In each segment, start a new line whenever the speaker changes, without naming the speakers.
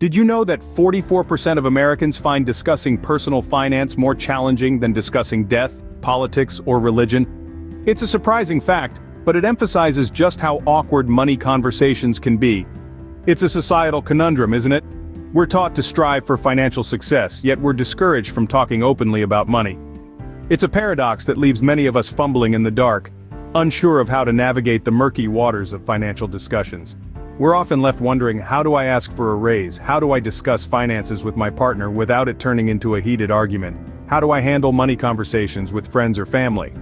Did you know that 44% of Americans find discussing personal finance more challenging than discussing death, politics, or religion? It's a surprising fact, but it emphasizes just how awkward money conversations can be. It's a societal conundrum, isn't it? We're taught to strive for financial success, yet we're discouraged from talking openly about money. It's a paradox that leaves many of us fumbling in the dark, unsure of how to navigate the murky waters of financial discussions. We're often left wondering, how do I ask for a raise? How do I discuss finances with my partner without it turning into a heated argument? How do I handle money conversations with friends or family?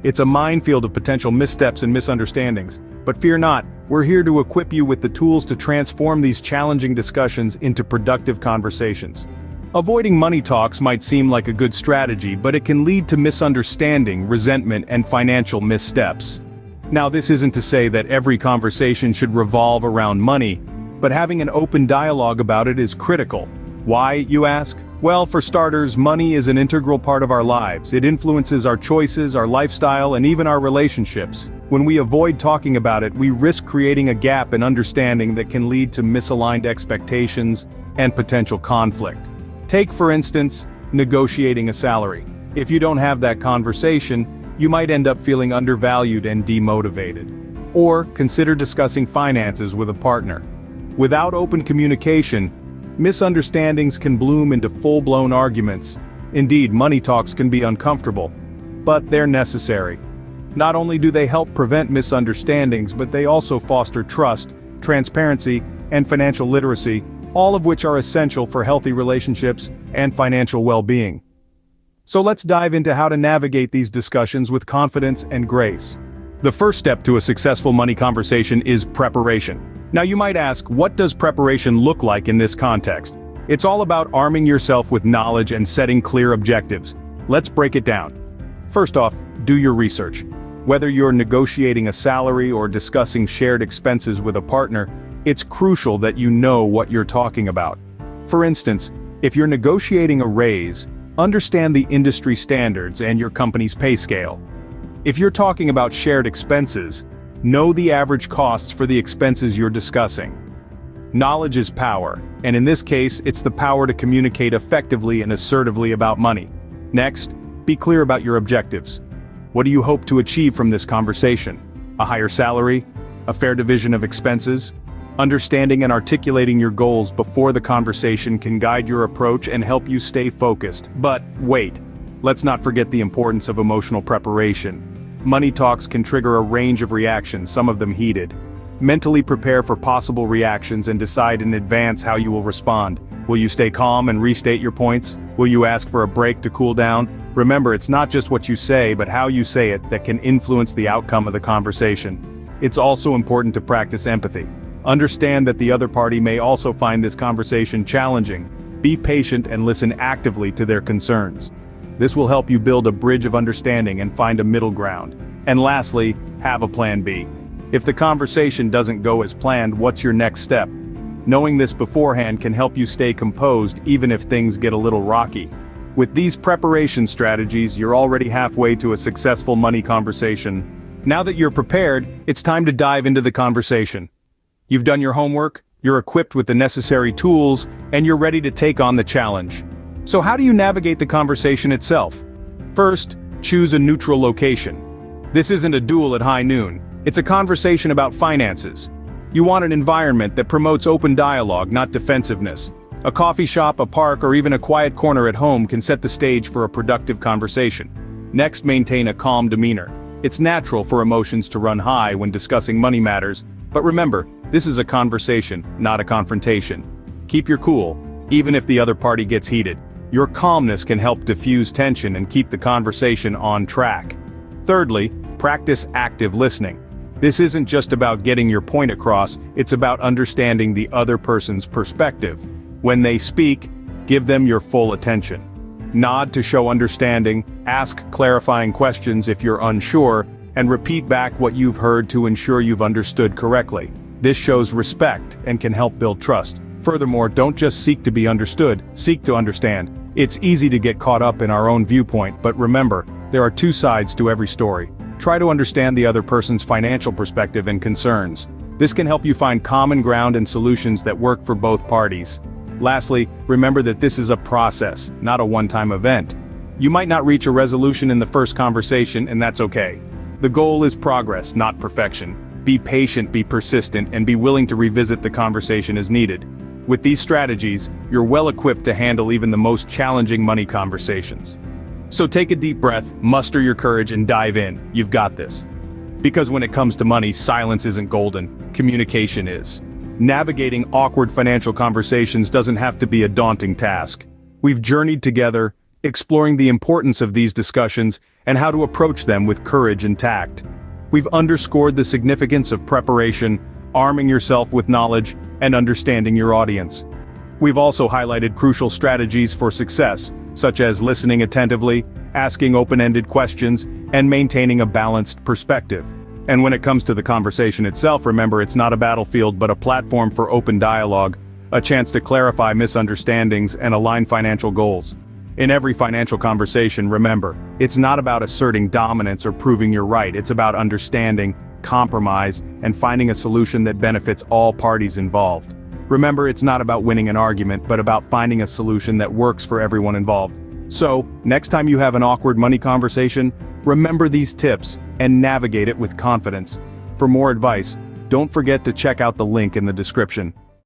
It's a minefield of potential missteps and misunderstandings. But fear not, we're here to equip you with the tools to transform these challenging discussions into productive conversations. Avoiding money talks might seem like a good strategy, but it can lead to misunderstanding, resentment, and financial missteps. Now, this isn't to say that every conversation should revolve around money, but having an open dialogue about it is critical. Why, you ask? Well, for starters, money is an integral part of our lives. It influences our choices, our lifestyle, and even our relationships. When we avoid talking about it, we risk creating a gap in understanding that can lead to misaligned expectations and potential conflict. Take, for instance, negotiating a salary. If you don't have that conversation, you might end up feeling undervalued and demotivated. Or consider discussing finances with a partner. Without open communication, misunderstandings can bloom into full-blown arguments. Indeed, money talks can be uncomfortable, but they're necessary. Not only do they help prevent misunderstandings, but they also foster trust, transparency, and financial literacy, all of which are essential for healthy relationships and financial well-being. So let's dive into how to navigate these discussions with confidence and grace. The first step to a successful money conversation is preparation. Now you might ask, what does preparation look like in this context? It's all about arming yourself with knowledge and setting clear objectives. Let's break it down. First off, do your research. Whether you're negotiating a salary or discussing shared expenses with a partner, it's crucial that you know what you're talking about. For instance, if you're negotiating a raise, understand the industry standards and your company's pay scale. If you're talking about shared expenses, know the average costs for the expenses you're discussing. Knowledge is power, and in this case, it's the power to communicate effectively and assertively about money. Next, be clear about your objectives. What do you hope to achieve from this conversation? A higher salary? A fair division of expenses? Understanding and articulating your goals before the conversation can guide your approach and help you stay focused. But wait, let's not forget the importance of emotional preparation. Money talks can trigger a range of reactions, some of them heated. Mentally prepare for possible reactions and decide in advance how you will respond. Will you stay calm and restate your points? Will you ask for a break to cool down? Remember, it's not just what you say, but how you say it that can influence the outcome of the conversation. It's also important to practice empathy. Understand that the other party may also find this conversation challenging. Be patient and listen actively to their concerns. This will help you build a bridge of understanding and find a middle ground. And lastly, have a plan B. If the conversation doesn't go as planned, what's your next step? Knowing this beforehand can help you stay composed even if things get a little rocky. With these preparation strategies, you're already halfway to a successful money conversation. Now that you're prepared, it's time to dive into the conversation. You've done your homework, you're equipped with the necessary tools, and you're ready to take on the challenge. So how do you navigate the conversation itself? First, choose a neutral location. This isn't a duel at high noon. It's a conversation about finances. You want an environment that promotes open dialogue, not defensiveness. A coffee shop, a park, or even a quiet corner at home can set the stage for a productive conversation. Next, maintain a calm demeanor. It's natural for emotions to run high when discussing money matters, but remember, this is a conversation, not a confrontation. Keep your cool, even if the other party gets heated. Your calmness can help diffuse tension and keep the conversation on track. Thirdly, practice active listening. This isn't just about getting your point across, it's about understanding the other person's perspective. When they speak, give them your full attention. Nod to show understanding, ask clarifying questions if you're unsure, and repeat back what you've heard to ensure you've understood correctly. This shows respect and can help build trust. Furthermore, don't just seek to be understood, seek to understand. It's easy to get caught up in our own viewpoint, but remember, there are two sides to every story. Try to understand the other person's financial perspective and concerns. This can help you find common ground and solutions that work for both parties. Lastly, remember that this is a process, not a one-time event. You might not reach a resolution in the first conversation, and that's okay. The goal is progress, not perfection. Be patient, be persistent, and be willing to revisit the conversation as needed. With these strategies, you're well equipped to handle even the most challenging money conversations. So take a deep breath, muster your courage, and dive in. You've got this. Because when it comes to money, silence isn't golden, communication is. Navigating awkward financial conversations doesn't have to be a daunting task. We've journeyed together, exploring the importance of these discussions and how to approach them with courage and tact. We've underscored the significance of preparation, arming yourself with knowledge, and understanding your audience. We've also highlighted crucial strategies for success, such as listening attentively, asking open-ended questions, and maintaining a balanced perspective. And when it comes to the conversation itself, remember it's not a battlefield but a platform for open dialogue, a chance to clarify misunderstandings and align financial goals. In every financial conversation, remember, it's not about asserting dominance or proving you're right, it's about understanding, compromise, and finding a solution that benefits all parties involved. Remember, it's not about winning an argument, but about finding a solution that works for everyone involved. So, next time you have an awkward money conversation, remember these tips and navigate it with confidence. For more advice, don't forget to check out the link in the description.